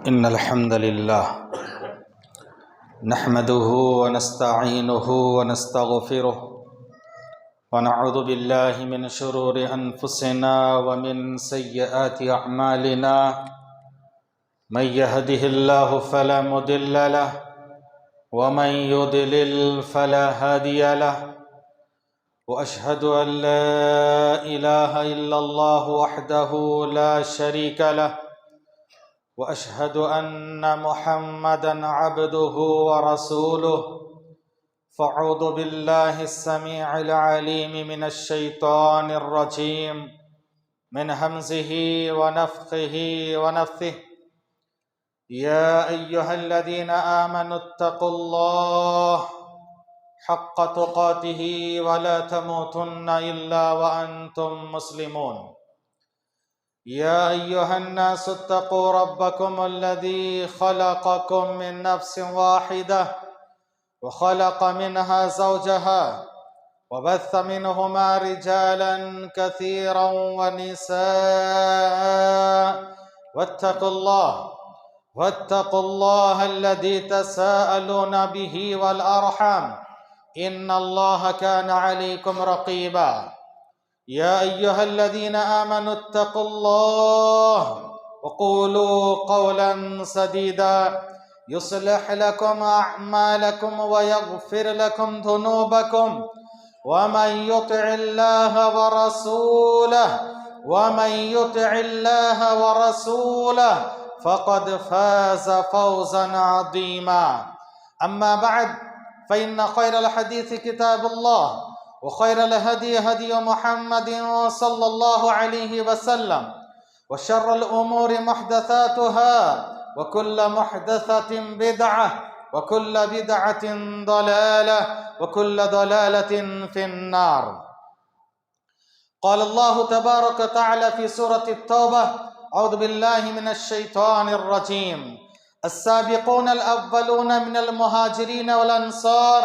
إن الحمد لله نحمده ونستعينه ونستغفره ونعوذ بالله من شرور أنفسنا ومن سيئات أعمالنا من يهده الله فلا مضل له ومن يضلل فلا هادي له وأشهد أن لا إله إلا الله وحده لا شريك له وأشهد أن محمدًا عبده ورسوله فأعوذ بالله السميع العليم من الشيطان الرجيم من همزه ونفخه ونفثه يا أيها الذين آمنوا اتقوا الله حق تقاته ولا تموتن إلا وأنتم مسلمون يا أيها الناس اتقوا ربكم الذي خلقكم من نفس واحدة وخلق منها زوجها وبث منهما رجالا كثيرا ونساء واتقوا الله الذي تساءلون به والأرحام إن الله كان عليكم رقيبا يا أيها الذين آمنوا اتقوا الله وقولوا قولا سديدا يصلح لكم أعمالكم ويغفر لكم ذنوبكم ومن يطع الله ورسوله فقد فاز فوزا عظيما أما بعد فإن خير الحديث كتاب الله وخير الهدي هدي محمد صلى الله عليه وسلم وشر الأمور محدثاتها وكل محدثة بدعة وكل بدعة ضلالة وكل ضلالة في النار. قال الله تبارك وتعالى في سورة التوبة: أعوذ بالله من الشيطان الرجيم. السابقون الأولون من المهاجرين والأنصار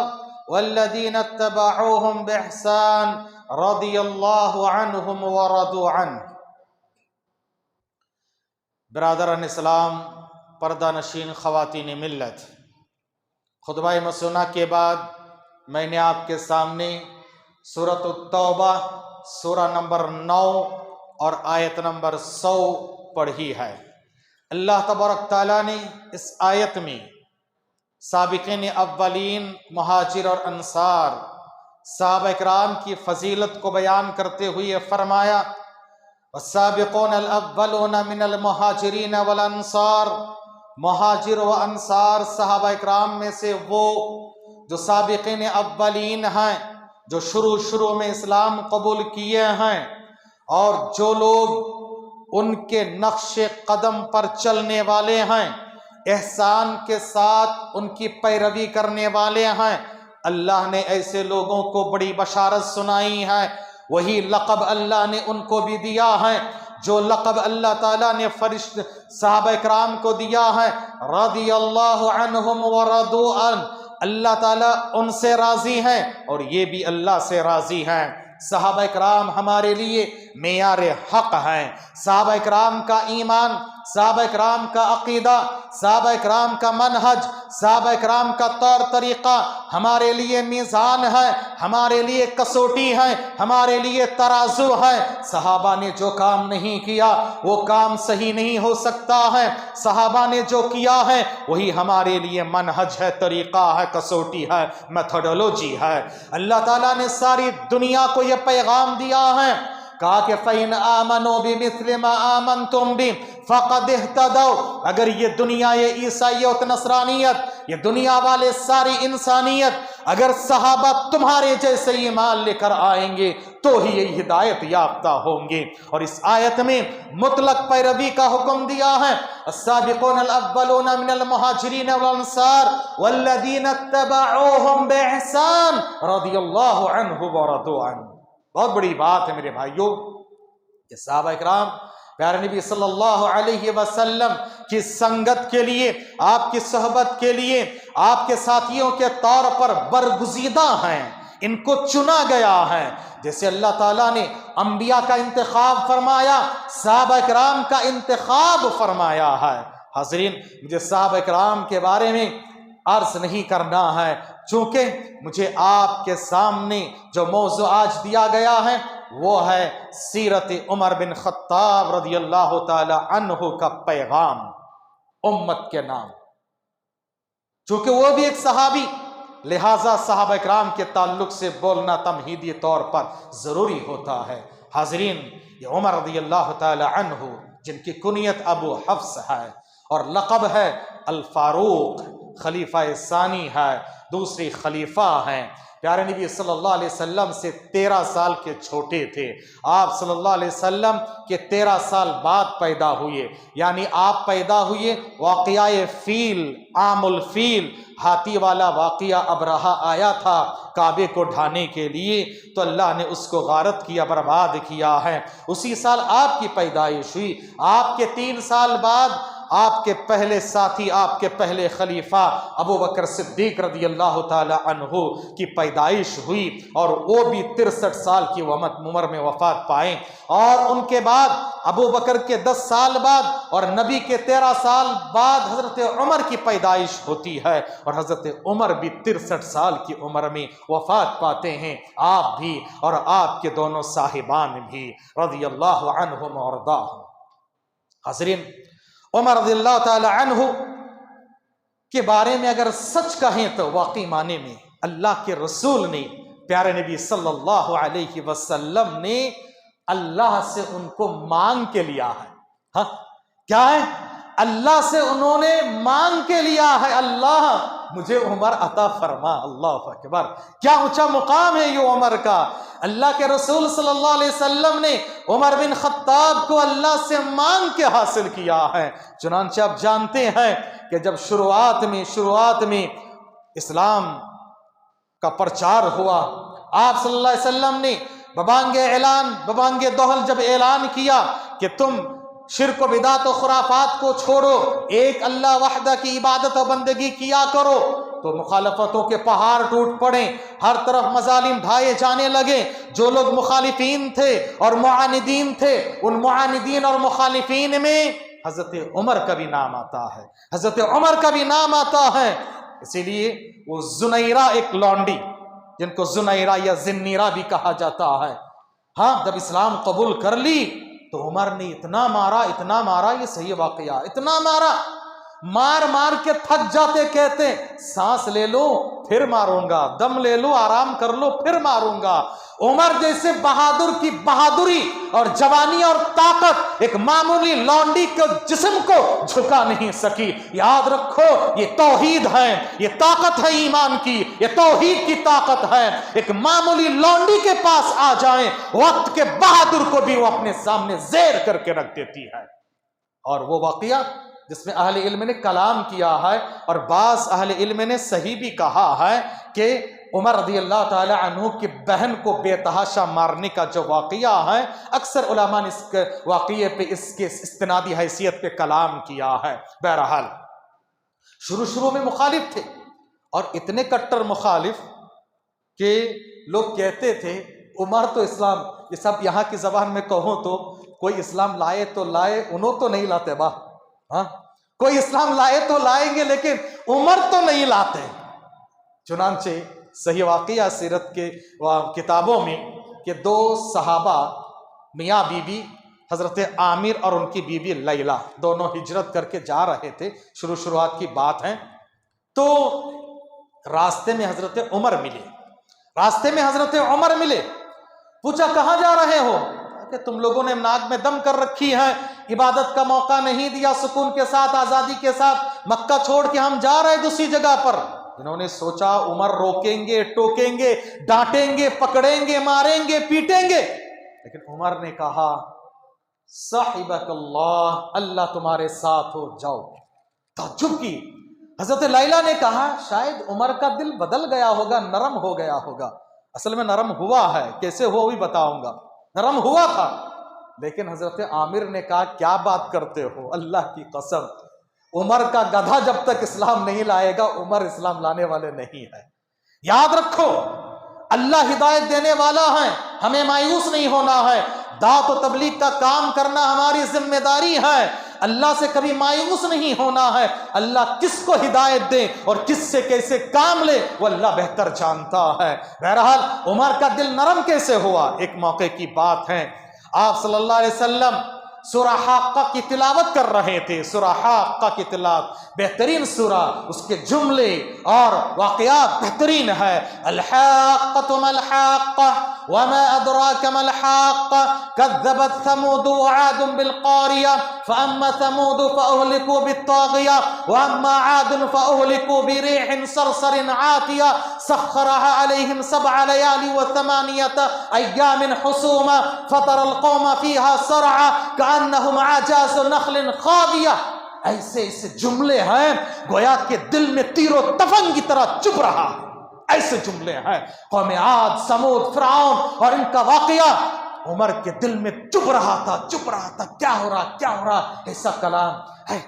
والذين اتبعوهم بإحسان رضي الله عنهم ورضوا عنه. برادران اسلام، پردہ نشین خواتین ملت، خطبہ مسنہ کے بعد میں نے آپ کے سامنے سورۃ التوبہ سورہ نمبر 9 اور آیت نمبر 100 پڑھی ہے۔ اللہ تبارک تعالیٰ نے اس آیت میں سابقین اولین، مہاجر اور انصار، صحابہ کرام کی فضیلت کو بیان کرتے ہوئے فرمایا: والسابقون الاولون من المہاجرین والانصار، مہاجر و انصار صحابہ کرام میں سے وہ جو سابقین اولین ہیں، جو شروع میں اسلام قبول کیے ہیں، اور جو لوگ ان کے نقش قدم پر چلنے والے ہیں، احسان کے ساتھ ان کی پیروی کرنے والے ہیں، اللہ نے ایسے لوگوں کو بڑی بشارت سنائی ہے۔ وہی لقب اللہ نے ان کو بھی دیا ہے جو لقب اللہ تعالیٰ نے صحابہ کرام کو دیا ہے: رضی اللہ عنہم ورضوا عنہ، اللہ تعالیٰ ان سے راضی ہیں اور یہ بھی اللہ سے راضی ہیں۔ صحابہ کرام ہمارے لیے معیار حق ہیں۔ صحابہ کرام کا ایمان، صحابہ کرام کا عقیدہ، صحابہ کرام کا منہج، صحابہ کرام کا طور طریقہ ہمارے لیے میزان ہے، ہمارے لیے کسوٹی ہے، ہمارے لیے ترازو ہے۔ صحابہ نے جو کام نہیں کیا وہ کام صحیح نہیں ہو سکتا ہے، صحابہ نے جو کیا ہے وہی ہمارے لیے منہج ہے، طریقہ ہے، کسوٹی ہے، میتھڈولوجی ہے۔ اللہ تعالیٰ نے ساری دنیا کو یہ پیغام دیا ہے، کہا کہ فَإِنْ آمَنُوا بِمِثْلِ مَا آمَنْتُمْ بِهِ فَقَدْ اهْتَدَوْا، اگر یہ دنیا، یہ عیسائیت، نصرانیت، یہ دنیا والے ساری انسانیت اگر صحابہ تمہارے جیسے ایمان لے کر آئیں گے تو ہی یہ ہدایت یافتہ ہوں گے۔ اور اس آیت میں مطلق پیروی کا حکم دیا ہے: السابقون الاولون من المہاجرین والانصار والذین اتبعوہم بإحسان رضی اللہ عنہ ورضوا عنہ۔ بہت بڑی بات ہے میرے بھائیوں کہ صحابہ اکرام پیارے نبی صلی اللہ علیہ وسلم کی سنگت کے لیے، آپ کی صحبت کے لیے، آپ کے ساتھیوں کے طور پر برگزیدہ ہیں، ان کو چنا گیا ہے۔ جیسے اللہ تعالیٰ نے انبیاء کا انتخاب فرمایا، صحابہ کرام کا انتخاب فرمایا ہے۔ حاضرین، مجھے صحابہ کرام کے بارے میں عرض نہیں کرنا ہے، چونکہ مجھے آپ کے سامنے جو موضوع آج دیا گیا ہے وہ ہے سیرت عمر بن خطاب رضی اللہ تعالی عنہ کا پیغام امت کے نام۔ چونکہ وہ بھی ایک صحابی، لہٰذا صحابہ کرام کے تعلق سے بولنا تمہیدی طور پر ضروری ہوتا ہے۔ حاضرین، یہ عمر رضی اللہ تعالی عنہ جن کی کنیت ابو حفص ہے اور لقب ہے الفاروق، خلیفہ ثانی ہے، دوسری خلیفہ ہیں، پیارے نبی صلی اللہ علیہ وسلم سے 13 سال کے چھوٹے تھے۔ آپ صلی اللہ علیہ وسلم کے 13 سال بعد پیدا ہوئے، یعنی آپ پیدا ہوئے واقعہ فیل، عام الفیل، ہاتھی والا واقعہ ابرہہ آیا تھا کعبے کو ڈھانے کے لیے، تو اللہ نے اس کو غارت کیا، برباد کیا ہے۔ اسی سال آپ کی پیدائش ہوئی۔ آپ کے 3 سال بعد آپ کے پہلے ساتھی، آپ کے پہلے خلیفہ ابو بکر صدیق رضی اللہ تعالی عنہ کی پیدائش ہوئی، اور وہ بھی 63 سال کی عمر میں وفات پائیں۔ اور ان کے بعد ابو بکر کے 10 سال بعد اور نبی کے 13 سال بعد حضرت عمر کی پیدائش ہوتی ہے، اور حضرت عمر بھی 63 سال کی عمر میں وفات پاتے ہیں، آپ بھی اور آپ کے دونوں صاحبان بھی رضی اللہ عنہم وارضاہم۔ حاضرین، عمر رضی اللہ تعالی عنہ کے بارے میں اگر سچ کہیں تو واقعی معنی میں اللہ کے رسول نے، پیارے نبی صلی اللہ علیہ وسلم نے اللہ سے ان کو مانگ کے لیا ہے۔ ہاں کیا ہے؟ اللہ سے انہوں نے مانگ کے لیا ہے، اللہ مجھے عمر عطا فرما۔ اللہ اکبر، کیا اونچا مقام ہے یہ عمر کا۔ اللہ کے رسول صلی اللہ علیہ وسلم نے عمر بن خطاب کو اللہ سے مانگ کے حاصل کیا ہے۔ چنانچہ آپ جانتے ہیں کہ جب شروعات میں اسلام کا پرچار ہوا، آپ صلی اللہ علیہ وسلم نے ببانگ دہل جب اعلان کیا کہ تم شرک و بدعت و خرافات کو چھوڑو، ایک اللہ وحدہ کی عبادت و بندگی کیا کرو، تو مخالفتوں کے پہاڑ ٹوٹ پڑے، ہر طرف مظالم ڈھائے جانے لگے۔ جو لوگ مخالفین تھے اور معاندین تھے، ان معاندین اور مخالفین میں حضرت عمر کا بھی نام آتا ہے، حضرت عمر کا بھی نام آتا ہے۔ اسی لیے وہ زنیرہ ایک لونڈی، جن کو زنیرہ یا زنیرہ بھی کہا جاتا ہے، ہاں جب اسلام قبول کر لی تو عمر نے اتنا مارا، یہ صحیح واقعہ، اتنا مار کے تھک جاتے، کہتے سانس لے لو پھر ماروں گا، دم لے لو آرام کر لو پھر ماروں گا۔ عمر جیسے بہادر کی بہادری اور جوانی اور طاقت ایک معمولی لونڈی کے جسم کو جھکا نہیں سکی۔ یاد رکھو، یہ توحید ہے، یہ طاقت ہے ایمان کی، یہ توحید کی طاقت ہے۔ ایک معمولی لونڈی کے پاس آ جائیں، وقت کے بہادر کو بھی وہ اپنے سامنے زیر کر کے رکھ دیتی ہے۔ اور وہ واقعہ جس میں اہل علم نے کلام کیا ہے اور بعض اہل علم نے صحیح بھی کہا ہے کہ عمر رضی اللہ تعالی عنہ کی بہن کو بے تحاشا مارنے کا جو واقعہ ہے، اکثر علماء نے اس کے واقعے پہ اس کے استنادی حیثیت پہ کلام کیا ہے۔ بہرحال شروع میں مخالف تھے، اور اتنے کٹر مخالف کہ لوگ کہتے تھے عمر تو اسلام، یہ سب یہاں کی زبان میں کہوں تو کوئی اسلام لائے تو لائے، انہوں تو نہیں لاتے با، ہاں کوئی اسلام لائے تو لائیں گے لیکن عمر تو نہیں لاتے۔ چنانچہ صحیح واقعہ سیرت کے کتابوں میں کہ دو صحابہ میاں بی بی حضرت عامر اور ان کی بیوی لیلہ دونوں ہجرت کر کے جا رہے تھے، شروعات کی بات ہے، تو راستے میں حضرت عمر ملے، پوچھا کہاں جا رہے ہو؟ کہ تم لوگوں نے ناک میں دم کر رکھی ہے، عبادت کا موقع نہیں دیا سکون کے ساتھ، آزادی کے ساتھ، مکہ چھوڑ کے ہم جا رہے دوسری جگہ پر۔ انہوں نے سوچا عمر روکیں گے، ٹوکیں گے، ڈانٹیں گے، پکڑیں گے، ماریں گے، پیٹیں گے، لیکن عمر نے کہا صاحبک اللہ تمہارے ساتھ ہو، جاؤ۔ تعجب کی حضرت لیلہ نے کہا شاید عمر کا دل بدل گیا ہوگا، نرم ہو گیا ہوگا۔ اصل میں نرم ہوا ہے، کیسے ہوا بھی بتاؤں گا، نرم ہوا تھا، لیکن حضرت عامر نے کہا کیا بات کرتے ہو، اللہ کی قسم عمر کا گدھا جب تک اسلام نہیں لائے گا عمر اسلام لانے والے نہیں ہے۔ یاد رکھو اللہ ہدایت دینے والا ہے، ہمیں مایوس نہیں ہونا ہے، دعوت و تبلیغ کا کام کرنا ہماری ذمہ داری ہے، اللہ سے کبھی مایوس نہیں ہونا ہے۔ اللہ کس کو ہدایت دے اور کس سے کیسے کام لے وہ اللہ بہتر جانتا ہے۔ بہرحال عمر کا دل نرم کیسے ہوا؟ ایک موقع کی بات ہے، آپ صلی اللہ علیہ وسلم سورہ حاقہ کی تلاوت کر رہے تھے، سورہ حاقہ کی تلاوت، بہترین سورہ، اس کے جملے اور واقعات بہترین ہے۔ الحاقۃ ما الحاقہ وما ادراک ما الحاقہ کذبت ثمود وعاد بالقاریہ فاما ثمود فاہلکوا بالطاغیہ واما عاد فاہلکوا بریح صرصر عاتیہ سخرها علیہم 7 لیال و8 ایام حسوما فطر القوم فیها سرعا کأنہم اعجاز نخل خاویہ۔ ایسے جملے ہیں گویا کہ دل میں تیر و تفنگ کی طرح چبھ رہا ہے، ایسے جملے ہیں قوم عاد، سمود، فرعون اور ان کا واقعہ عمر کے دل میں چبھ رہا تھا، کیا ہو رہا، ایسا کلام ہے،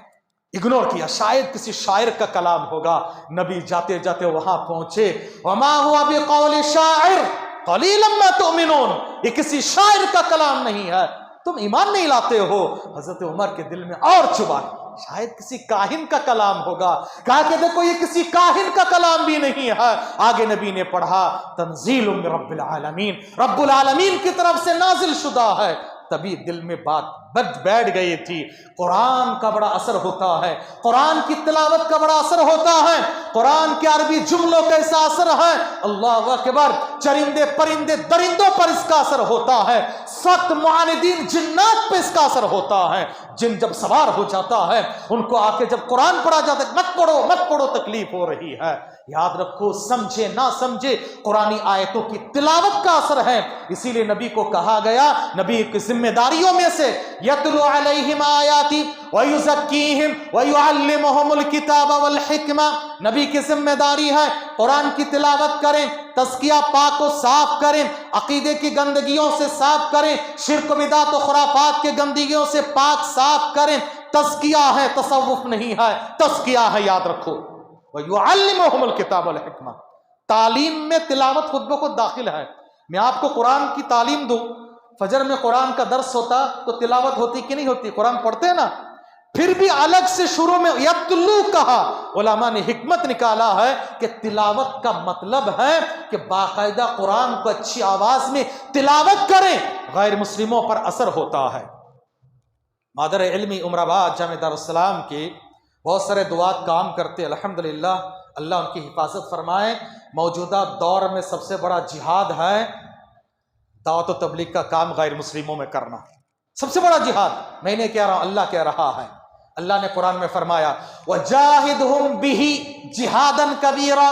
اگنور کیا، شاید کسی شاعر کا کلام ہوگا۔ نبی جاتے جاتے وہاں پہنچے، وما ہوا بقول شاعر قلیلا ما تؤمنون، یہ کسی شاعر کا کلام نہیں ہے، تم ایمان نہیں لاتے ہو۔ حضرت عمر کے دل میں اور چبھا، شاید کسی کاہن کا کلام ہوگا، کہا کہ دیکھو یہ کسی کاہن کا کلام بھی نہیں ہے۔ آگے نبی نے پڑھا تنزیل من رب العالمین، رب العالمین کی طرف سے نازل شدہ ہے، تبھی دل میں بات بیٹھ گئی تھی۔ قرآن کا بڑا اثر ہوتا ہے، قرآن کی تلاوت کا بڑا اثر ہوتا ہے، قرآن کے عربی جملوں کا ایسا اثر ہے، اللہ اکبر، چرندے پرندے درندوں پر اس کا اثر ہوتا ہے، سخت معاندین جنات پہ اس کا اثر ہوتا ہے۔ جن جب سوار ہو جاتا ہے ان کو آ کے جب قرآن پڑھا جاتا ہے، مت پڑھو تکلیف ہو رہی ہے، یاد رکھو، سمجھے نہ سمجھے قرآنی آیتوں کی تلاوت کا اثر ہے۔ اسی لیے نبی کو کہا گیا، نبی کی ذمہ داریوں میں سے یتلو علیہم آیاتی ویزکیہم ویعلمہم الکتاب والحکمہ، نبی کی ذمہ داری ہے قرآن کی تلاوت کریں، تزکیہ پاک کو صاف کریں، عقیدے کی گندگیوں سے صاف کریں، شرک و بدعت و خرافات کے گندگیوں سے پاک صاف کریں۔ تزکیہ ہے، تصوف نہیں ہے، تزکیہ ہے، یاد رکھو۔ وَيُعَلِّمُهُمُ الْكِتَابَ وَالْحِکْمَةَ، تعلیم میں تلاوت خود بخود داخل ہے۔ میں آپ کو قرآن کی تعلیم دوں، فجر میں قرآن کا درس ہوتا تو تلاوت ہوتی کہ نہیں ہوتی؟ قرآن پڑھتے ہیں نا، پھر بھی الگ سے شروع میں یتلو کہا۔ علماء نے حکمت نکالا ہے کہ تلاوت کا مطلب ہے کہ باقاعدہ قرآن کو اچھی آواز میں تلاوت کریں، غیر مسلموں پر اثر ہوتا ہے۔ مادر علمی عمر آباد جامعہ دارالسلام کے بہت سارے دعات کام کرتے، الحمدللہ، اللہ ان کی حفاظت فرمائے۔ موجودہ دور میں سب سے بڑا جہاد ہے دعوت و تبلیغ کا کام غیر مسلموں میں کرنا، سب سے بڑا جہاد۔ میں نے کہہ رہا ہوں، اللہ کہہ رہا ہے، اللہ نے قرآن میں فرمایا وَجَاهِدْهُمْ بِهِ جِهَادًا كَبِيرًا،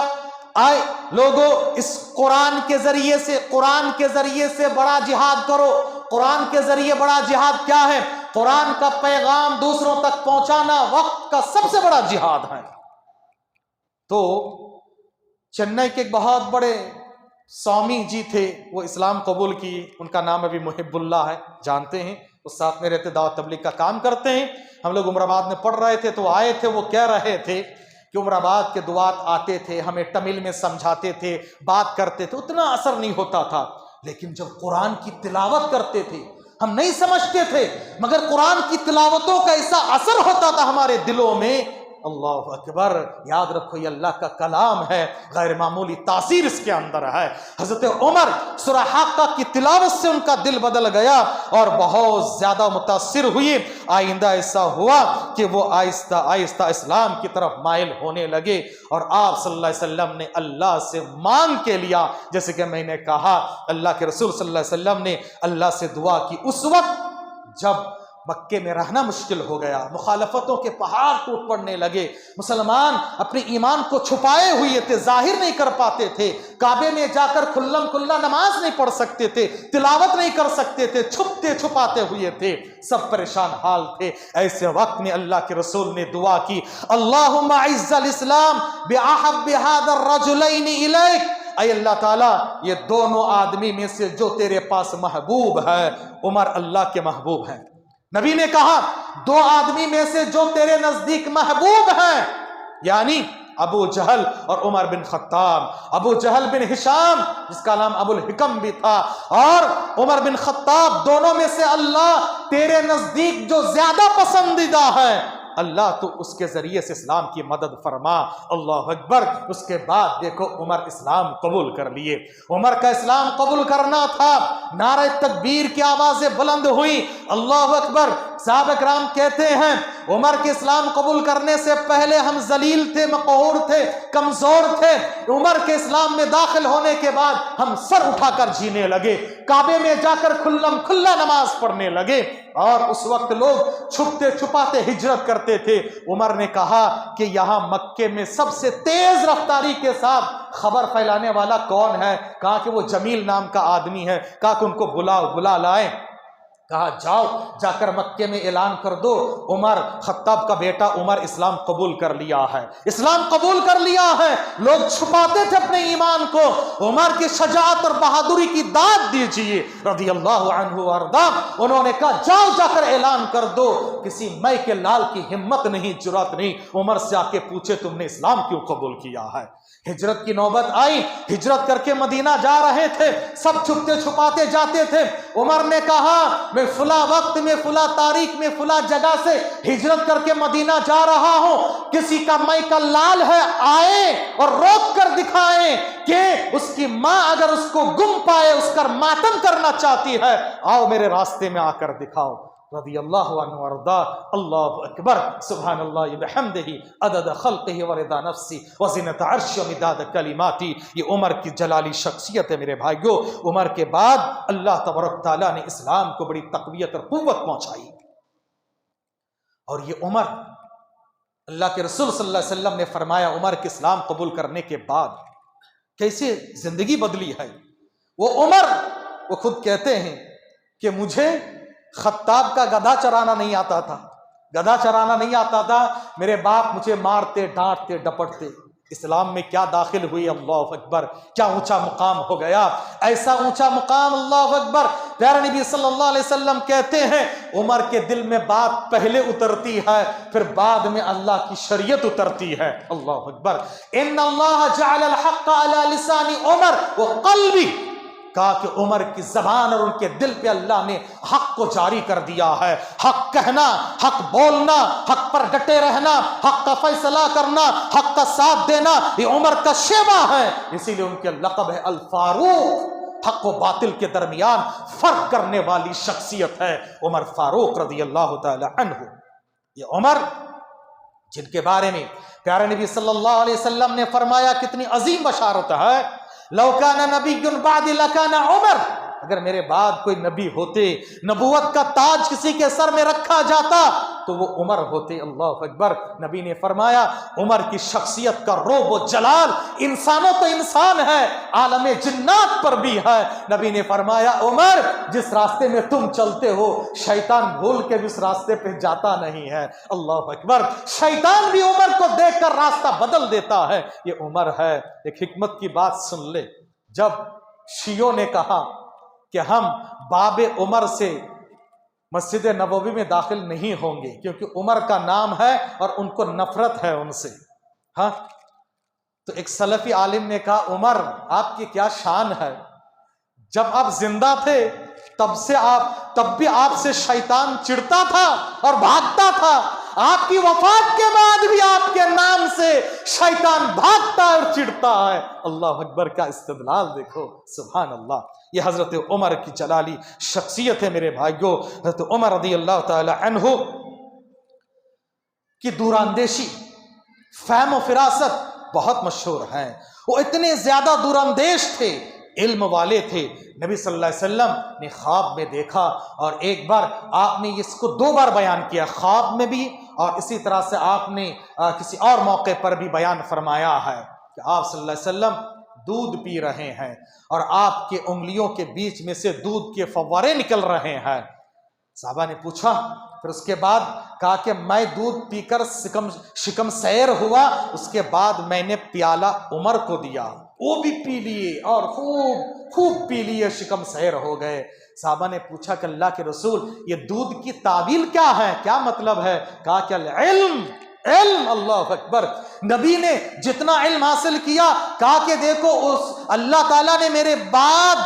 آئے لوگو اس قرآن کے ذریعے سے بڑا جہاد کرو۔ قرآن کے ذریعے بڑا جہاد کیا ہے؟ قرآن کا پیغام دوسروں تک پہنچانا وقت کا سب سے بڑا جہاد ہے۔ تو چنئی کے ایک بہت بڑے سوامی جی تھے، وہ اسلام قبول کی، ان کا نام ابھی محب اللہ ہے، جانتے ہیں، اس ساتھ میں رہتے، دعوت تبلیغ کا کام کرتے ہیں۔ ہم لوگ عمر آباد میں پڑھ رہے تھے تو آئے تھے، وہ کہہ رہے تھے کہ عمر آباد کے دعات آتے تھے، ہمیں تمل میں سمجھاتے تھے، بات کرتے تھے، اتنا اثر نہیں ہوتا تھا، لیکن جب قرآن کی تلاوت کرتے تھے ہم نہیں سمجھتے تھے، مگر قرآن کی تلاوتوں کا ایسا اثر ہوتا تھا ہمارے دلوں میں، اللہ اکبر، یاد رکھو یہ اللہ کا کلام ہے، غیر معمولی تاثیر اس کے اندر ہے۔ حضرت عمر سورہ حاقہ کی تلاوت سے ان کا دل بدل گیا اور بہت زیادہ متاثر ہوئے۔ آئندہ ایسا ہوا کہ وہ آہستہ آہستہ اسلام کی طرف مائل ہونے لگے، اور آپ صلی اللہ علیہ وسلم نے اللہ سے مانگ کے لیا، جیسے کہ میں نے کہا اللہ کے رسول صلی اللہ علیہ وسلم نے اللہ سے دعا کی اس وقت جب مکے میں رہنا مشکل ہو گیا، مخالفتوں کے پہاڑ ٹوٹ پڑنے لگے، مسلمان اپنے ایمان کو چھپائے ہوئے تھے، ظاہر نہیں کر پاتے تھے، کعبے میں جا کر کھلم کھلا نماز نہیں پڑھ سکتے تھے، تلاوت نہیں کر سکتے تھے، چھپتے چھپاتے ہوئے تھے، سب پریشان حال تھے۔ ایسے وقت میں اللہ کے رسول نے دعا کی، اللہم اعز الاسلام باحب هذا الرجلین الیک، اے اللہ تعالیٰ یہ دونوں آدمی میں سے جو تیرے پاس محبوب ہے، عمر اللہ کے محبوب ہیں، نبی نے کہا دو آدمی میں سے جو تیرے نزدیک محبوب ہیں، یعنی ابو جہل اور عمر بن خطاب، ابو جہل بن ہشام جس کا نام ابو الحکم بھی تھا، اور عمر بن خطاب، دونوں میں سے اللہ تیرے نزدیک جو زیادہ پسندیدہ ہے، اللہ تو اس کے ذریعے سے اسلام کی مدد فرما۔ اللہ اکبر۔ اس کے بعد دیکھو عمر اسلام قبول کر لیے، عمر کا اسلام قبول کرنا تھا، نعرہ تکبیر کی آوازیں بلند ہوئی، اللہ اکبر۔ صحابہ کرام کہتے ہیں عمر کے اسلام قبول کرنے سے پہلے ہم ذلیل تھے، مقہور تھے، کمزور تھے، عمر کے اسلام میں داخل ہونے کے بعد ہم سر اٹھا کر جینے لگے، کعبے میں جا کر کھلم کھلا نماز پڑھنے لگے، اور اس وقت لوگ چھپتے چھپاتے ہجرت کرتے تھے۔ عمر نے کہا کہ یہاں مکے میں سب سے تیز رفتاری کے ساتھ خبر پھیلانے والا کون ہے؟ کہا کہ وہ جمیل نام کا آدمی ہے، کہا کہ ان کو بلا لائیں، کہا جاؤ جا کر مکے میں اعلان کر دو عمر خطاب کا بیٹا عمر اسلام قبول کر لیا ہے، اسلام قبول کر لیا ہے۔ لوگ چھپاتے تھے اپنے ایمان کو، عمر کی شجاعت اور بہادری کی داد دیجیے رضی اللہ عنہ وارضا۔ انہوں نے کہا جاؤ جا کر اعلان کر دو، کسی مے کے لال کی ہمت نہیں، جرات نہیں عمر سے آ کے پوچھے تم نے اسلام کیوں قبول کیا ہے۔ ہجرت کی نوبت آئی، ہجرت کر کے مدینہ جا رہے تھے، سب چھپتے چھپاتے جاتے تھے۔ عمر نے کہا میں فلاں وقت میں، فلاں تاریخ میں، فلاں جگہ سے ہجرت کر کے مدینہ جا رہا ہوں، کسی کا مائی کا لال ہے آئے اور روک کر دکھائیں کہ اس کی ماں اگر اس کو گم پائے، اس کا ماتم کرنا چاہتی ہے، آؤ میرے راستے میں آ کر دکھاؤ۔ رضی اللہ عنہ وارضا. اللہ اکبر سبحان اللہ بحمدہ عدد خلقہ ورضا نفسی وزنۃ عرشہ ومداد کلماتی. یہ عمر کی جلالی شخصیت ہے میرے بھائیو. عمر کے بعد اللہ تبارک تعالیٰ نے اسلام کو بڑی تقویت اور قوت پہنچائی. اور یہ عمر، اللہ کے رسول صلی اللہ علیہ وسلم نے فرمایا عمر کے اسلام قبول کرنے کے بعد کیسے زندگی بدلی ہے. وہ عمر وہ خود کہتے ہیں کہ مجھے خطاب کا گدھا چرانا نہیں آتا تھا، گدھا چرانا نہیں آتا تھا. میرے باپ مجھے مارتے ڈانٹتے ڈپٹتے. اسلام میں کیا داخل ہوئی، اللہ اکبر، کیا اونچا مقام ہو گیا. ایسا اونچا مقام، اللہ اکبر. پیارے نبی صلی اللہ علیہ وسلم کہتے ہیں عمر کے دل میں بات پہلے اترتی ہے، پھر بعد میں اللہ کی شریعت اترتی ہے. اللہ اکبر. ان اللہ جعل الحق علی لسان عمر وقلبی. کہا کہ عمر کی زبان اور ان کے دل پہ اللہ نے حق کو جاری کر دیا ہے. حق کہنا، حق بولنا، حق پر ڈٹے رہنا، حق کا فیصلہ کرنا، حق کا ساتھ دینا، یہ عمر کا شیوا ہے. اسی لیے ان کے لقب ہے الفاروق. حق و باطل کے درمیان فرق کرنے والی شخصیت ہے عمر فاروق رضی اللہ تعالی عنہ. یہ عمر جن کے بارے میں پیارے نبی صلی اللہ علیہ وسلم نے فرمایا کتنی عظیم بشارت ہے. لو کان نبی بعد لکان عمر. اگر میرے بعد کوئی نبی ہوتے، نبوت کا تاج کسی کے سر میں رکھا جاتا تو وہ عمر ہوتے. اللہ اکبر. نبی نے فرمایا عمر کی شخصیت کا روب و جلال انسانوں تو انسان ہے، عالم جنات پر بھی ہے. نبی نے فرمایا عمر جس راستے میں تم چلتے ہو شیطان بھول کے بھی اس راستے پہ جاتا نہیں ہے. اللہ اکبر. شیطان بھی عمر کو دیکھ کر راستہ بدل دیتا ہے. یہ عمر ہے. ایک حکمت کی بات سن لے. جب شیعوں نے کہا کہ ہم باب عمر سے مسجد نبوی میں داخل نہیں ہوں گے کیونکہ عمر کا نام ہے اور ان کو نفرت ہے ان سے، ہاں، تو ایک سلفی عالم نے کہا عمر آپ کی کیا شان ہے، جب آپ زندہ تھے تب بھی آپ سے شیطان چڑھتا تھا اور بھاگتا تھا، آپ کی وفات کے بعد بھی آپ کے نام سے شیطان بھاگتا اور چڑھتا ہے. اللہ اکبر. کا استدلال دیکھو، سبحان اللہ. یہ حضرت عمر کی جلالی شخصیت ہے میرے بھائیوں. حضرت عمر رضی اللہ تعالی عنہ کی دوراندیشی، فہم و فراست بہت مشہور ہیں. وہ اتنے زیادہ دوراندیش تھے، علم والے تھے. نبی صلی اللہ علیہ وسلم نے خواب میں دیکھا اور ایک بار آپ نے اس کو 2 بار بیان کیا، خواب میں بھی اور اسی طرح سے آپ نے کسی اور موقع پر بھی بیان فرمایا ہے کہ آپ صلی اللہ علیہ وسلم دودھ پی رہے ہیں اور آپ کے انگلیوں کے بیچ میں سے دودھ کے فوارے نکل رہے ہیں. صحابہ نے پوچھا، پھر اس کے بعد کہا کہ میں دودھ پی کر شکم سیر ہوا، اس کے بعد میں نے پیالہ عمر کو دیا، وہ بھی پی لیے اور خوب پی لیے، شکم سیر ہو گئے. صحابہ نے پوچھا کہ اللہ کے رسول یہ دودھ کی تعویل کیا ہے، کیا مطلب ہے؟ کہا کہ العلم. اللہ اکبر. نبی نے جتنا علم حاصل کیا کہا کہ دیکھو اس اللہ تعالیٰ نے میرے بعد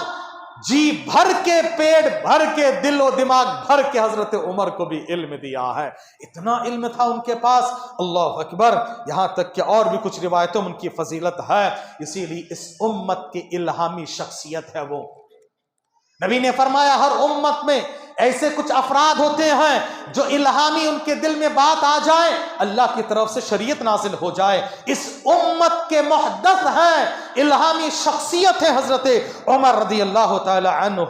جی بھر کے، پیٹ بھر کے، دل و دماغ بھر کے حضرت عمر کو بھی علم دیا ہے. اتنا علم تھا ان کے پاس. اللہ اکبر. یہاں تک کہ اور بھی کچھ روایتوں میں ان کی فضیلت ہے. اسی لیے اس امت کی الہامی شخصیت ہے وہ. نبی نے فرمایا ہر امت میں ایسے کچھ افراد ہوتے ہیں جو الہامی ان کے دل میں بات آ جائے، اللہ کی طرف سے شریعت نازل ہو جائے. اس امت کے محدث ہیں، الہامی شخصیت ہے حضرت عمر رضی اللہ تعالی عنہ.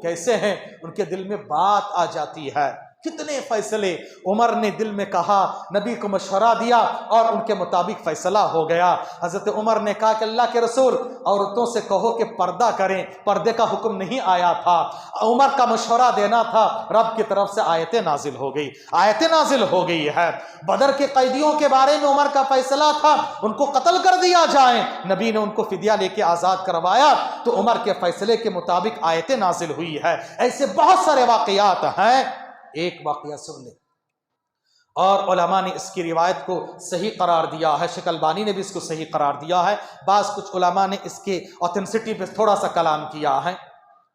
کیسے ہیں؟ ان کے دل میں بات آ جاتی ہے. کتنے فیصلے عمر نے دل میں کہا، نبی کو مشورہ دیا اور ان کے مطابق فیصلہ ہو گیا. حضرت عمر نے کہا کہ اللہ کے رسول عورتوں سے کہو کہ پردہ کریں، پردے کا حکم نہیں آیا تھا. عمر کا مشورہ دینا تھا، رب کی طرف سے آیتیں نازل ہو گئی ہے. بدر کے قیدیوں کے بارے میں عمر کا فیصلہ تھا ان کو قتل کر دیا جائے، نبی نے ان کو فدیہ لے کے آزاد کروایا تو عمر کے فیصلے کے مطابق آیتیں نازل ہوئی ہے. ایسے بہت سارے واقعات ہیں. ایک واقعہ سن لیں، اور علماء نے اس کی روایت کو صحیح قرار دیا ہے. شیخ البانی نے بھی اس کو صحیح قرار دیا ہے. بعض کچھ علماء نے اس کے اوتھینسٹی پہ تھوڑا سا کلام کیا ہے.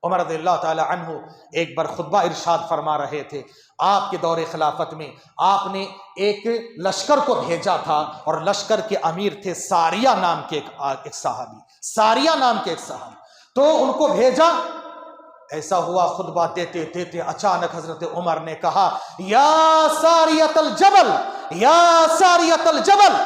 عمر رضی اللہ تعالی عنہ ایک بار خطبہ ارشاد فرما رہے تھے. آپ کے دور خلافت میں آپ نے ایک لشکر کو بھیجا تھا اور لشکر کے امیر تھے ساریہ نام کے ایک صحابی. تو ان کو بھیجا. ایسا ہوا خطبہ دیتے دیتے اچانک حضرت عمر نے کہا یا ساریۃ الجبل، یا ساریۃ الجبل.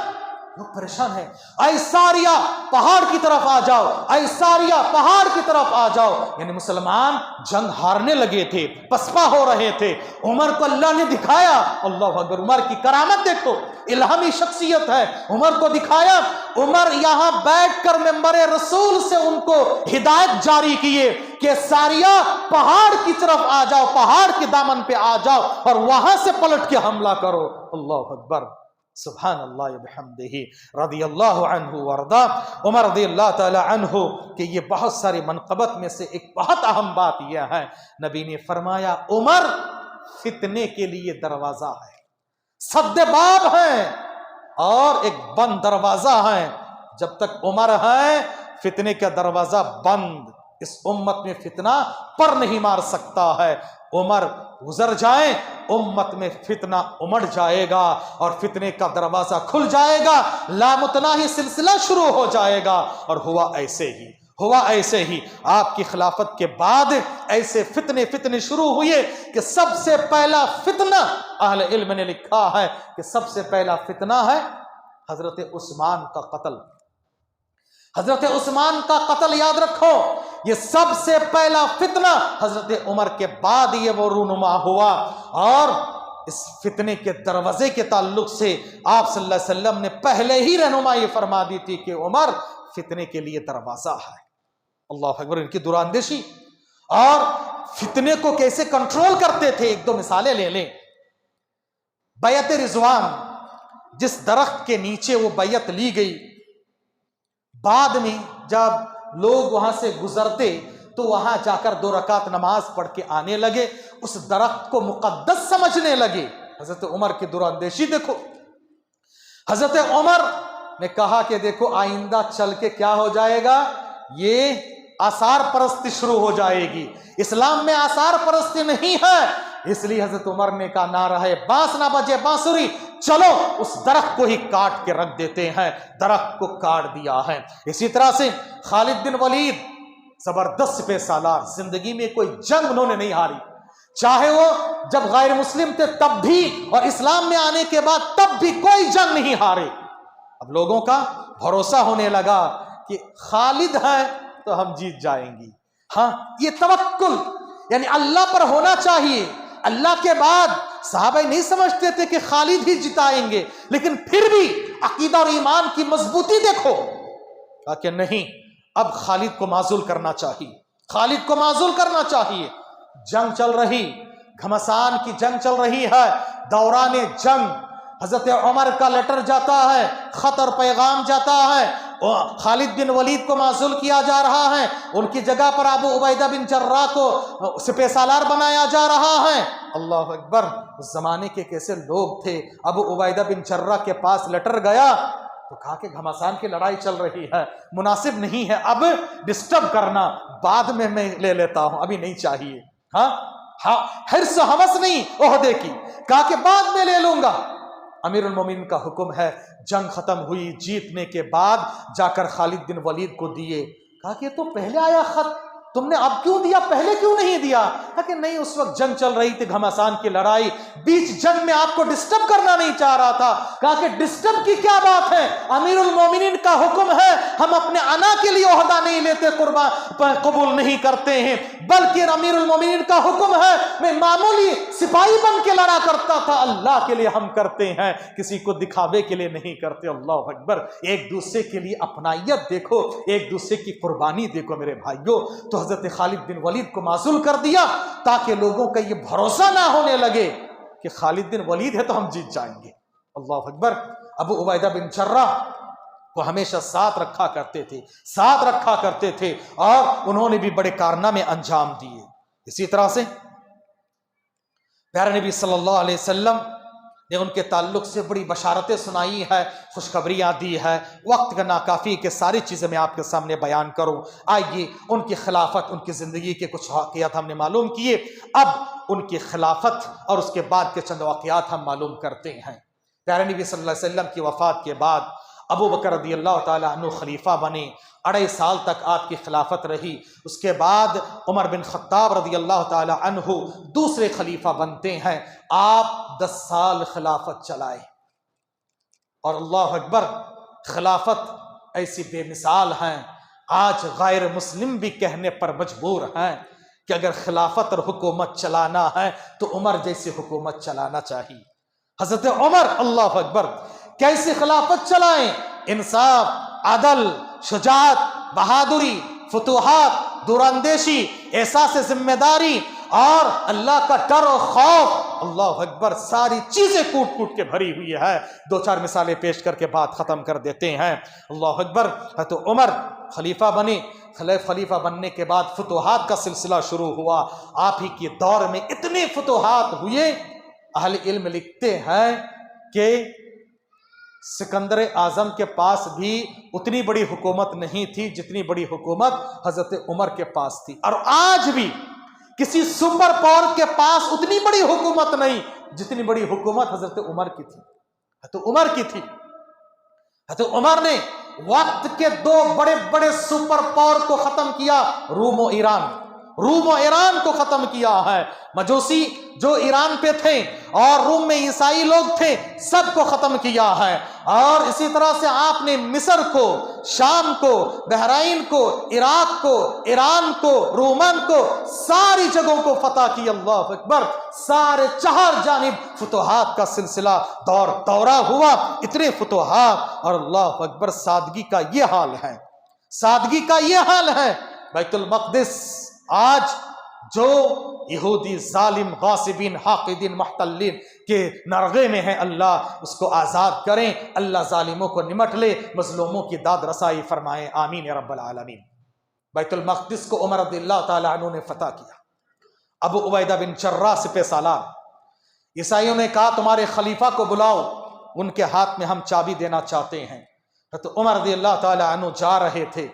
وہ پریشان ہے، اے ساریہ پہاڑ کی طرف آ جاؤ، اے ساریہ پہاڑ کی طرف آ جاؤ. یعنی مسلمان جنگ ہارنے لگے تھے، پسپا ہو رہے تھے. عمر کو اللہ نے دکھایا، اللہ اکبر، عمر کی کرامت دیکھو، الہامی شخصیت ہے. عمر کو دکھایا، عمر یہاں بیٹھ کر ممبر رسول سے ان کو ہدایت جاری کیے کہ ساریہ پہاڑ کی طرف آ جاؤ، پہاڑ کے دامن پہ آ جاؤ اور وہاں سے پلٹ کے حملہ کرو. اللہ اکبر، سبحان اللہ بحمدہ، رضی اللہ عنہ وارضا. عمر رضی اللہ تعالی عنہ کہ یہ بہت ساری منقبت میں سے ایک بہت اہم بات یہ ہے، نبی نے فرمایا عمر فتنے کے لیے دروازہ ہے، سد باب ہے اور ایک بند دروازہ ہے. جب تک عمر ہے فتنے کا دروازہ بند، اس امت میں فتنہ پر نہیں مار سکتا ہے. عمر گزر جائیں امت میں فتنہ امڑ جائے گا اور فتنے کا دروازہ کھل جائے گا، لامتناہی سلسلہ شروع ہو جائے گا. اور ہوا ایسے ہی آپ کی خلافت کے بعد ایسے فتنے شروع ہوئے کہ سب سے پہلا فتنہ اہل علم نے لکھا ہے کہ سب سے پہلا فتنہ ہے حضرت عثمان کا قتل. حضرت عثمان کا قتل یاد رکھو، یہ سب سے پہلا فتنہ حضرت عمر کے بعد یہ وہ رونما ہوا. اور اس فتنے کے دروازے کے تعلق سے آپ صلی اللہ علیہ وسلم نے پہلے ہی رہنمائی فرما دی تھی کہ عمر فتنے کے لیے دروازہ ہے. اللہ اکبر، ان کی دوراندیشی اور فتنے کو کیسے کنٹرول کرتے تھے. ایک دو مثالیں لے لیں. بیعت رضوان، جس درخت کے نیچے وہ بیعت لی گئی، بعد میں جب لوگ وہاں سے گزرتے تو وہاں جا کر 2 رکعت نماز پڑھ کے آنے لگے، اس درخت کو مقدس سمجھنے لگے. حضرت عمر کی دوراندیشی دیکھو. حضرت عمر نے کہا کہ دیکھو آئندہ چل کے کیا ہو جائے گا، یہ آثار پرستی شروع ہو جائے گی. اسلام میں آثار پرستی نہیں ہے. اس لیے حضرت عمر نے کہا نہ رہے بانس نہ بجے بانسری، چلو اس درخت کو ہی کاٹ کے رکھ دیتے ہیں. درخت کو کاٹ دیا ہے. اسی طرح سے خالد بن ولید زبردست سپہ سالار، زندگی میں کوئی جنگ انہوں نے نہیں ہاری، چاہے وہ جب غیر مسلم تھے تب بھی اور اسلام میں آنے کے بعد تب بھی کوئی جنگ نہیں ہارے. اب لوگوں کا بھروسہ ہونے لگا کہ خالد ہے تو ہم جیت جائیں گی. ہاں، یہ توکل یعنی اللہ پر ہونا چاہیے. اللہ کے بعد صحابہ نہیں سمجھتے تھے کہ خالد ہی جتائیں گے، لیکن پھر بھی عقیدہ اور ایمان کی مضبوطی دیکھو. کہا کہ نہیں، اب خالد کو معزول کرنا چاہیے، خالد کو معزول کرنا چاہیے. جنگ چل رہی، گھمسان کی جنگ چل رہی ہے. دوران جنگ حضرت عمر کا لیٹر جاتا ہے، خط اور پیغام جاتا ہے، خالد بن ولید کو معزول کیا جا رہا ہے، ان کی جگہ پر ابو عبیدہ بن جراح کو سپہ سالار بنایا جا رہا ہے. اللہ اکبر، اس زمانے کے کیسے لوگ تھے. ابو عبیدہ بن جراح کے پاس لیٹر گیا تو کہا کہ گھمسان کی لڑائی چل رہی ہے، مناسب نہیں ہے اب ڈسٹرب کرنا، بعد میں لے لیتا ہوں، ابھی نہیں چاہیے. ہاں، حرص و ہوس نہیں عہدے کی. کہا کہ بعد میں لے لوں گا. امیر المومنین کا حکم ہے. جنگ ختم ہوئی، جیتنے کے بعد جا کر خالد بن ولید کو دیے. کہا کہ تو پہلے آیا خط، تم نے اب کیوں دیا، پہلے کیوں نہیں دیا؟ کہا کہ نہیں، اس وقت جنگ چل رہی تھی، گھمسان کی لڑائی، بیچ جنگ میں آپ کو ڈسٹرب کرنا نہیں چاہ رہا تھا. کہا کہ ڈسٹرب کی کیا بات ہے، امیر المومنین کا حکم ہے، ہم اپنے انا کے لیے عہدہ نہیں لیتے، قبول نہیں کرتے ہیں، بلکہ امیر المومنین کا حکم ہے، میں معمولی سپاہی بن کے لڑا کرتا تھا، اللہ کے لیے ہم کرتے ہیں، کسی کو دکھاوے کے لیے نہیں کرتے. اللہ اکبر. ایک دوسرے کے لیے اپنائیت دیکھو، ایک دوسرے کی قربانی دیکھو میرے بھائیوں. تو حضرت خالد بن ولید کو معزول کر دیا تاکہ لوگوں کا یہ بھروسہ نہ ہونے لگے کہ خالد بن ولید ہے تو ہم جیت جائیں گے. اللہ اکبر. ابو عبیدہ بن جراح کو ہمیشہ ساتھ رکھا کرتے تھے اور انہوں نے بھی بڑے کارنامے انجام دیے. اسی طرح سے پیارے نبی صلی اللہ علیہ وسلم نے ان کے تعلق سے بڑی بشارتیں سنائی ہے، خوشخبریاں دی ہے. وقت کا ناکافی کہ ساری چیزیں میں آپ کے سامنے بیان کروں. آئیے ان کی خلافت، ان کی زندگی کے کچھ واقعات ہم نے معلوم کیے. اب ان کی خلافت اور اس کے بعد کے چند واقعات ہم معلوم کرتے ہیں. پیارے نبی صلی اللہ علیہ وسلم کی وفات کے بعد ابو بکر رضی اللہ تعالیٰ عنہ خلیفہ بنے، 2.5 سال تک آپ کی خلافت رہی۔ اس کے بعد عمر بن خطاب رضی اللہ تعالیٰ عنہ دوسرے خلیفہ بنتے ہیں، آپ 10 سال خلافت چلائے۔ اور اللہ اکبر، خلافت ایسی بے مثال ہیں، آج غیر مسلم بھی کہنے پر مجبور ہیں کہ اگر خلافت اور حکومت چلانا ہے تو عمر جیسی حکومت چلانا چاہیے۔ حضرت عمر اللہ اکبر کیسی خلافت چلائیں، انصاف، عدل، شجاعت، بہادری، فتوحات، دوراندیشی، احساس ذمہ داری اور اللہ کا ڈر و خوف، اللہ اکبر، ساری چیزیں کوٹ کوٹ کے بھری ہوئی ہے۔ 2-4 مثالیں پیش کر کے بات ختم کر دیتے ہیں۔ اللہ اکبر، تو عمر خلیفہ بنے، خلیفہ بننے کے بعد فتوحات کا سلسلہ شروع ہوا۔ آپ ہی کے دور میں اتنے فتوحات ہوئے، اہل علم لکھتے ہیں کہ سکندر اعظم کے پاس بھی اتنی بڑی حکومت نہیں تھی جتنی بڑی حکومت حضرت عمر کے پاس تھی، اور آج بھی کسی سپر پاور کے پاس اتنی بڑی حکومت نہیں جتنی بڑی حکومت حضرت عمر کی تھی۔ حضرت عمر نے وقت کے 2 بڑے بڑے سپر پاور کو ختم کیا، روم و ایران کو ختم کیا ہے۔ مجوسی جو ایران پہ تھے اور روم میں عیسائی لوگ تھے، سب کو ختم کیا ہے۔ اور اسی طرح سے آپ نے مصر کو، شام کو، بحرین کو، عراق کو، ایران کو، رومن کو، ساری جگہوں کو فتح کی۔ اللہ اکبر، سارے 4 جانب فتوحات کا سلسلہ دورہ ہوا، اتنے فتوحات، اور اللہ اکبر، سادگی کا یہ حال ہے۔ بیت المقدس آج جو یہودی ظالم غاصبین حاقدین محتلین کے نرغے میں ہے، اللہ اس کو آزاد کریں، اللہ ظالموں کو نمٹ لے، مظلوموں کی داد رسائی فرمائے، آمین یا رب العالمین۔ بیت المقدس کو عمر رضی اللہ تعالیٰ عنہ نے فتح کیا۔ ابو عبیدہ بن جراح سپہ سالار، عیسائیوں نے کہا تمہارے خلیفہ کو بلاؤ، ان کے ہاتھ میں ہم چابی دینا چاہتے ہیں۔ تو عمر رضی اللہ تعالیٰ عنہ جا رہے تھے،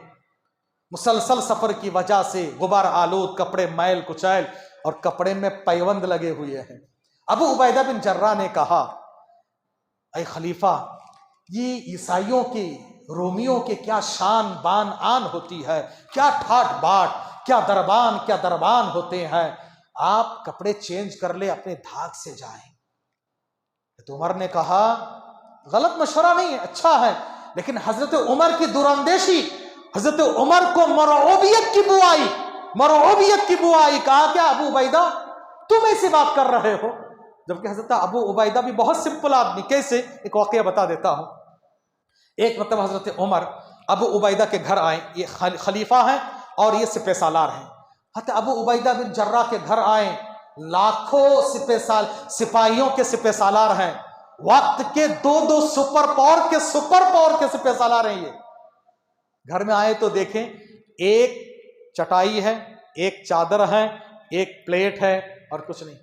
مسلسل سفر کی وجہ سے غبار آلود، کپڑے میل کچیل اور کپڑے میں پیوند لگے ہوئے ہیں۔ ابو عبیدہ بن جراح نے کہا اے خلیفہ، یہ عیسائیوں کی، رومیوں کے کیا شان بان آن ہوتی ہے، کیا ٹھاٹ باٹ، کیا دربان ہوتے ہیں، آپ کپڑے چینج کر لے، اپنے دھاک سے جائیں۔ تو عمر نے کہا غلط مشورہ نہیں ہے، اچھا ہے، لیکن حضرت عمر کی دوراندیشی، حضرت عمر کو مرعوبیت کی بو آئی۔ کہا کیا ابو عبیدہ تم ایسی بات کر رہے ہو؟ جبکہ حضرت ابو عبیدہ بھی بہت سمپل آدمی، کیسے، ایک واقعہ بتا دیتا ہوں۔ ایک مرتبہ حضرت عمر ابو عبیدہ کے گھر آئے، یہ خلیفہ ہیں اور یہ سپہ سالار ہیں۔ حضرت ابو عبیدہ بن جراح کے گھر آئے، لاکھوں سپاہیوں کے سپہ سالار ہیں، وقت کے 2 سپر پاور کے سپہ سالار ہیں۔ یہ گھر میں آئے تو دیکھیں ایک چٹائی ہے، ایک چادر ہے، ایک پلیٹ ہے اور کچھ نہیں،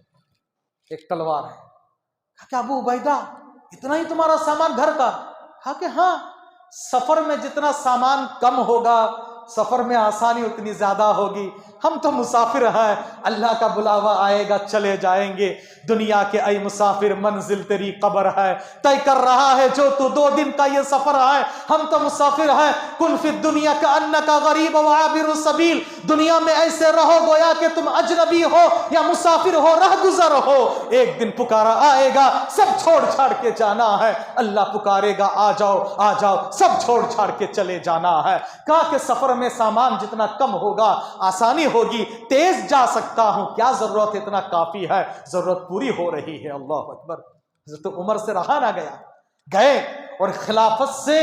ایک تلوار ہے۔ کہا کہ ابو عبیدہ اتنا ہی تمہارا سامان گھر کا؟ کہا کہ ہاں، سفر میں جتنا سامان کم ہوگا، سفر میں آسانی اتنی زیادہ ہوگی، ہم تو مسافر ہیں، اللہ کا بلاوا آئے گا چلے جائیں گے، دنیا کے اے مسافر منزل تیری قبر ہے، طے کر رہا ہے جو تو 2 دن کا یہ سفر ہے، ہم تو مسافر ہیں، کن فی الدنیا کأنک غریب و عابر السبیل، دنیا میں ایسے رہو گویا کہ تم اجنبی ہو یا مسافر ہو، راہ گزر ہو، ایک دن پکارا آئے گا، سب چھوڑ چھاڑ کے جانا ہے، اللہ پکارے گا آ جاؤ، سب چھوڑ چھاڑ کے چلے جانا ہے۔ کہا کہ سفر میں سامان جتنا کم ہوگا آسانی ہوگی، تیز جا سکتا ہوں، کیا ضرورت ہے، اتنا کافی ہے، ضرورت پوری ہو رہی ہے۔ اللہ اکبر، حضرت عمر سے رہا نہ گئے اور خلافت سے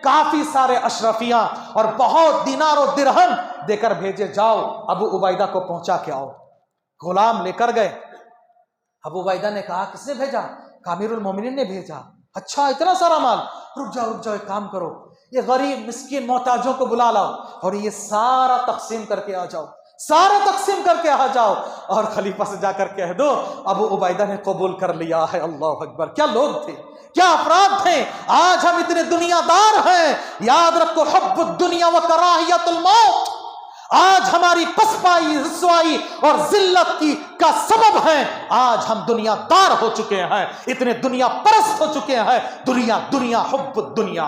کافی سارے اشرفیاں اور بہت دینار و درہم دے کر بھیجے، جاؤ ابو عبیدہ کو پہنچا کے آؤ۔ غلام لے کر گئے، ابو عبیدہ نے کہا کس نے بھیجا؟ امیر المومنین نے بھیجا۔ اچھا اتنا سارا مال، رک جاؤ، ایک کام کرو، یہ غریب مسکین محتاجوں کو بلا لاؤ اور یہ سارا تقسیم کر کے آ جاؤ، اور خلیفہ سے جا کر کہہ دو ابو عبیدہ نے قبول کر لیا ہے۔ اللہ اکبر، کیا لوگ تھے، کیا افراد تھے۔ آج ہم اتنے دنیا دار ہیں، یاد رکھو حب الدنیا و کراہیت الموت آج ہماری پسپائی، رسوائی اور ذلت کا سبب ہے۔ آج ہم دنیا دار ہو چکے ہیں، اتنے دنیا پرست ہو چکے ہیں، دنیا حب الدنیا۔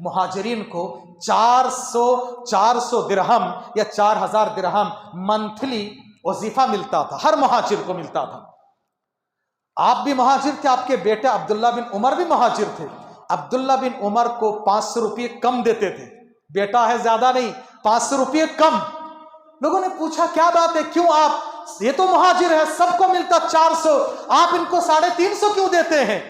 مہاجرین کو 400 درہم یا 4000 درہم منتھلی وظیفہ ملتا تھا، ہر مہاجر کو ملتا تھا۔ آپ بھی مہاجر تھے، آپ کے بیٹے عبداللہ بن عمر بھی مہاجر تھے۔ عبداللہ بن عمر کو 500 روپے کم دیتے تھے، بیٹا ہے زیادہ نہیں، 500 روپے کم۔ لوگوں نے پوچھا کیا بات ہے، کیوں آپ، یہ تو مہاجر ہے، سب کو ملتا 400، آپ ان کو 350 کیوں دیتے ہیں؟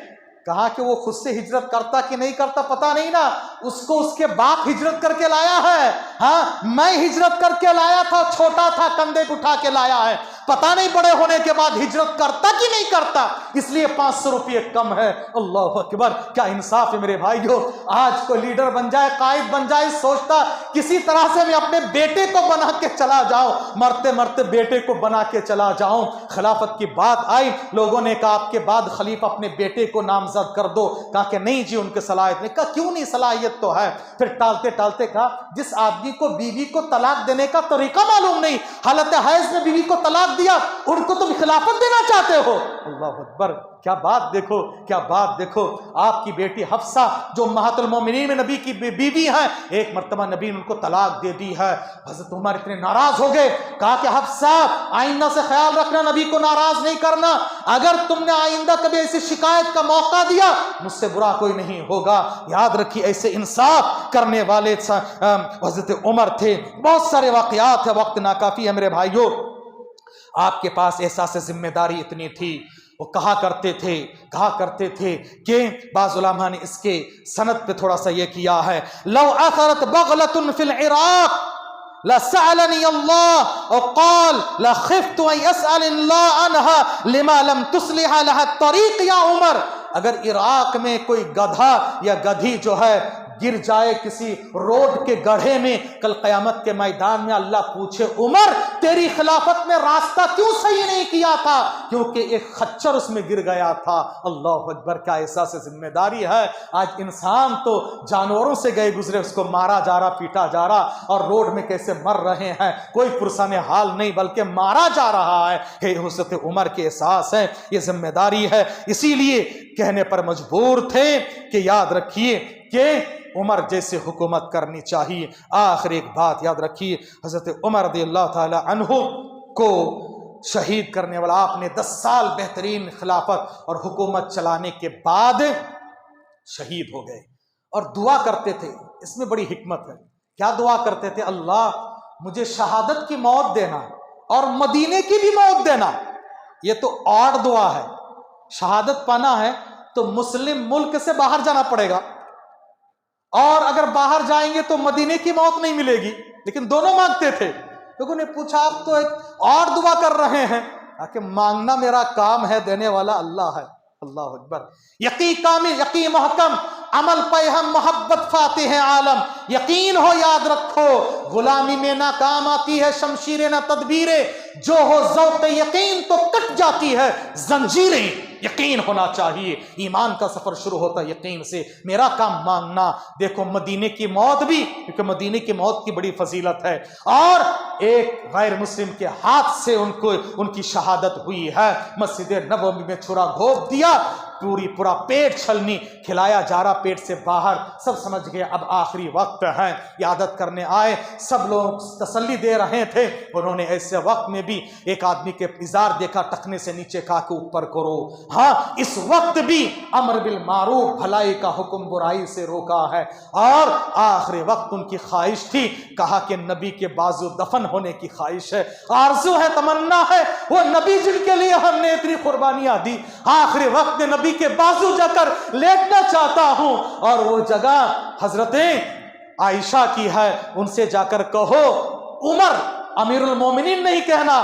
کہا کہ وہ خود سے ہجرت کرتا کہ نہیں کرتا پتا نہیں نا، اس کو اس کے باپ ہجرت کر کے لایا ہے، ہاں میں ہجرت کر کے لایا تھا، چھوٹا تھا کندھے پہ اٹھا کے لایا ہے، پتا نہیں بڑے ہونے کے بعد ہجرت کرتا کہ نہیں کرتا، اس لیے 500 روپے کم ہے۔ اللہ اکبر، کیا انصاف ہے میرے بھائیو۔ آج کوئی لیڈر بن جائے، قائد بن جائے، سوچتا کسی طرح سے میں اپنے بیٹے کو بنا کے چلا جاؤں، مرتے مرتے بیٹے کو بنا کے چلا جاؤں۔ خلافت کی بات آئی، لوگوں نے کہا آپ کے بعد خلیفہ اپنے بیٹے کو نامزد کر دو، کہا کہ نہیں جی ان کے صلاحیت نہیں، کہا کیوں نہیں، صلاحیت تو ہے۔ پھر ٹالتے ٹالتے کہا جس آدمی کو بیوی کو طلاق دینے کا طریقہ معلوم نہیں، حالت حیض میں بیوی کو طلاق دیا، ان کو تم خلافت دینا چاہتے ہو؟ اللہ اکبر، کیا بات دیکھو، کیا بات دیکھو۔ آپ کی بیٹی حفصہ جو امہات المومنین میں نبی کی بیوی ہیں، ایک مرتبہ نبی نے ان کو طلاق دے دی ہے۔ حضرت عمر اتنے ناراض ہو گئے، کہا کہ حفصہ آئندہ سے خیال رکھنا، نبی کو ناراض نہیں کرنا، اگر تم نے آئندہ کبھی ایسی شکایت کا موقع دیا مجھ سے برا کوئی نہیں ہوگا۔ یاد رکھیے ایسے انصاف کرنے والے حضرت عمر تھے۔ بہت سارے واقعات ہیں، وقت ناکافی ہے میرے بھائیوں۔ آپ کے پاس احساس ذمہ داری اتنی تھی، وہ کہا کرتے تھے کہ بعض علماء نے اس کے سند پہ تھوڑا سا یہ کیا ہے، لو اثرت بغلۃ فی العراق لسألنی اللہ وقال لخفت ان يسأل اللہ عنها لما لم تصلح لها الطریق یا عمر۔ اگر عراق میں کوئی گدھا یا گدھی جو ہے گر جائے کسی روڈ کے گڑھے میں، کل قیامت کے میدان میں اللہ پوچھے عمر تیری خلافت میں راستہ کیوں صحیح نہیں کیا تھا؟ کیونکہ ایک خچر اس میں گر گیا تھا۔ اللہ اکبر، کیا احساس ذمہ داری ہے۔ آج انسان تو جانوروں سے گئے گزرے، اس کو مارا جا رہا، پیٹا جا رہا، اور روڈ میں کیسے مر رہے ہیں، کوئی پرسان حال نہیں بلکہ مارا جا رہا ہے۔ حضرت عمر کے احساس ہے، یہ ذمہ داری ہے، اسی لیے کہنے پر مجبور تھے کہ یاد رکھیے کہ عمر جیسے حکومت کرنی چاہیے۔ آخر ایک بات یاد رکھیے، حضرت عمر رضی اللہ تعالی عنہ کو شہید کرنے والا، آپ نے 10 سال بہترین خلافت اور حکومت چلانے کے بعد شہید ہو گئے، اور دعا کرتے تھے، اس میں بڑی حکمت ہے۔ کیا دعا کرتے تھے؟ اللہ مجھے شہادت کی موت دینا اور مدینے کی بھی موت دینا۔ یہ تو اور دعا ہے، شہادت پانا ہے تو مسلم ملک سے باہر جانا پڑے گا، اور اگر باہر جائیں گے تو مدینے کی موت نہیں ملے گی، لیکن دونوں مانگتے تھے۔ لوگوں نے پوچھا آپ تو ایک اور دعا کر رہے ہیں، کہ مانگنا میرا کام ہے، دینے والا اللہ ہے۔ اللہ اکبر، یقین کامل، یقین محکم، عمل پہ ہم محبت فاتح عالم۔ یقین ہو، یاد رکھو، غلامی میں نہ کام آتی ہے شمشیریں نہ تدبیریں، جو ہو ذوق یقین تو کٹ جاتی ہے زنجیریں۔ یقین ہونا چاہیے، ایمان کا سفر شروع ہوتا ہے یقین سے۔ میرا کام مانگنا، دیکھو مدینے کی موت بھی، کیونکہ مدینے کی موت کی بڑی فضیلت ہے، اور ایک غیر مسلم کے ہاتھ سے ان کی شہادت ہوئی ہے۔ مسجد نبوی میں چھرا گھونپ دیا، پورا پیٹ چھلنی کھلایا جا رہا، پیٹ سے باہر، سب سمجھ گئے اب آخری وقت ہے، عیادت کرنے آئے، سب لوگ تسلی دے رہے تھے۔ انہوں نے ایسے وقت میں بھی ایک آدمی کے ازار دیکھا، ٹخنے سے نیچے کہا کہ اوپر کرو۔ ہاں، اس وقت بھی امر بالمعروف، بھلائی کا حکم، برائی سے روکا ہے، اور آخری وقت ان کی خواہش تھی، کہا کہ نبی کے بازو دفن ہونے کی خواہش ہے، آرزو ہے، تمنا ہے، وہ نبی جن کے لیے ہم نے اتنی قربانیاں دی، آخری وقت میں نبی کے بازو جا کر لیٹنا چاہتا ہوں۔ اور وہ جگہ حضرت عائشہ کی ہے، ان سے جا کر کہو عمر امیر المومنین نہیں کہنا،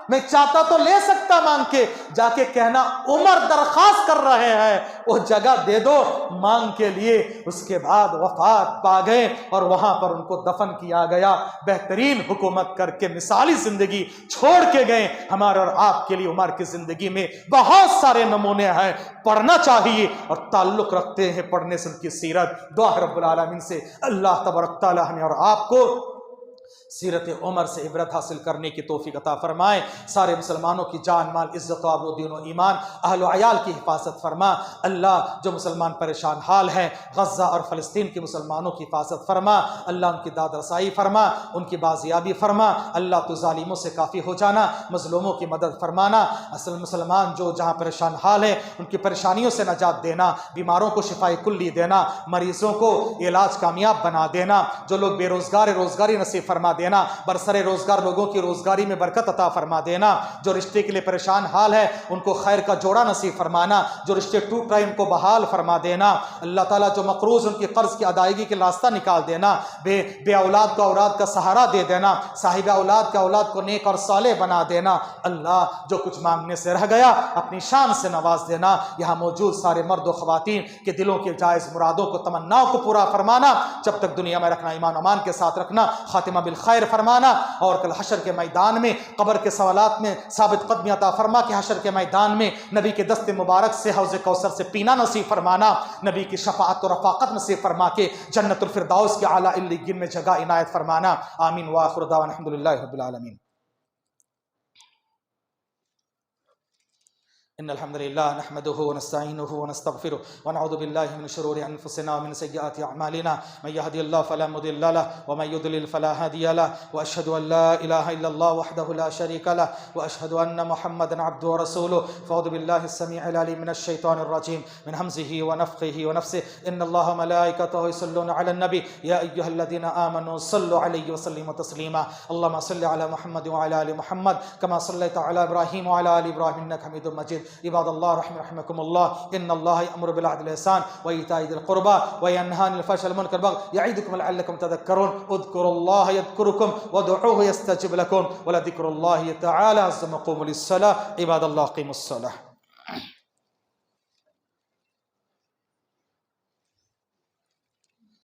میں چاہتا تو لے سکتا مانگ کے، جا کے کہنا عمر درخواست کر رہے ہیں، وہ جگہ دے دو مانگ کے لیے۔ اس کے بعد وفات پا گئے، اور وہاں پر ان کو دفن کیا گیا۔ بہترین حکومت کر کے مثالی زندگی چھوڑ کے گئے۔ ہمارے اور آپ کے لیے عمر کی زندگی میں بہت سارے نمونے ہیں، پڑھنا چاہیے، اور تعلق رکھتے ہیں پڑھنے سے ان کی سیرت۔ دعا رب العالمین سے اللہ تبارک تعالی ہمیں اور آپ کو سیرت عمر سے عبرت حاصل کرنے کی توفیق عطا فرمائے۔ سارے مسلمانوں کی جان مال عزت و آبرو دین و ایمان اہل و عیال کی حفاظت فرما۔ اللہ جو مسلمان پریشان حال ہیں غزہ اور فلسطین کے مسلمانوں کی حفاظت فرما۔ اللہ ان کی داد رسائی فرما، ان کی بازیابی فرما۔ اللہ تو ظالموں سے کافی ہو جانا، مظلوموں کی مدد فرمانا۔ اصل مسلمان جو جہاں پریشان حال ہیں ان کی پریشانیوں سے نجات دینا، بیماروں کو شفاء کلی دینا، مریضوں کو علاج کامیاب بنا دینا، جو لوگ بے روزگار روزگاری نصیب فرما دینا، برسر روزگار لوگوں کی روزگاری میں برکت عطا فرما دینا، جو رشتے کے لیے پریشان حال ہے ان کو خیر کا جوڑا نصیب فرمانا، جو رشتے ٹوٹ رہے ان کو بحال فرما دینا۔ اللہ تعالیٰ جو مقروض ان کی قرض کی ادائیگی کے راستہ نکال دینا، بے اولاد کو اولاد کا سہارا دے دینا، صاحب اولاد کا اولاد کو نیک اور صالح بنا دینا۔ اللہ جو کچھ مانگنے سے رہ گیا اپنی شان سے نواز دینا۔ یہاں موجود سارے مرد و خواتین کے دلوں کے جائز مرادوں کو تمناؤں کو پورا فرمانا، جب تک دنیا میں رکھنا ایمان امان کے ساتھ رکھنا، خاتمہ بالخیر فرمانا، اور کل حشر کے میدان میں قبر کے سوالات میں ثابت قدمی عطا فرما کہ حشر کے میدان میں نبی کے دست مبارک سے حوض کوثر سے پینا نصیب فرمانا، نبی کی شفاعت و رفاقت نصیب فرما کے جنت الفردوس کے اعلیٰ علیین میں جگہ عنایت فرمانا۔ آمین وآخر دعوانا الحمدللہ رب العالمین۔ إن الحمد لله نحمده ونستعينه ونستغفره ونعوذ بالله من شرور أنفسنا ومن سيئات أعمالنا، من يهدي الله فلا مضل له ومن يضلل فلا هادي له، وأشهد أن لا إله إلا الله وحده لا شريك له، وأشهد أن محمدا عبده ورسوله۔ فأعوذ بالله السميع العليم من الشيطان الرجيم من همزه ونفخه ونفسه، إن الله وملائكته يصلون على النبي يا أيها الذين آمنوا صلوا عليه وسلموا تسليما۔ اللهم صل على محمد وعلى آل محمد كما صليت على إبراهيم وعلى آل إبراهيم إنك حميد مجيد۔ عباد الله رحمكم الله، إن الله يأمر بالعدل والإحسان وإيتاء ذي القربى وينهى عن الفحشاء والمنكر والبغي يعظكم لعلكم تذكرون، اذكروا الله يذكركم وادعوه يستجب لكم، ولذكر الله تعالى عظيم. قوموا للصلاة عباد الله، قيموا الصلاة.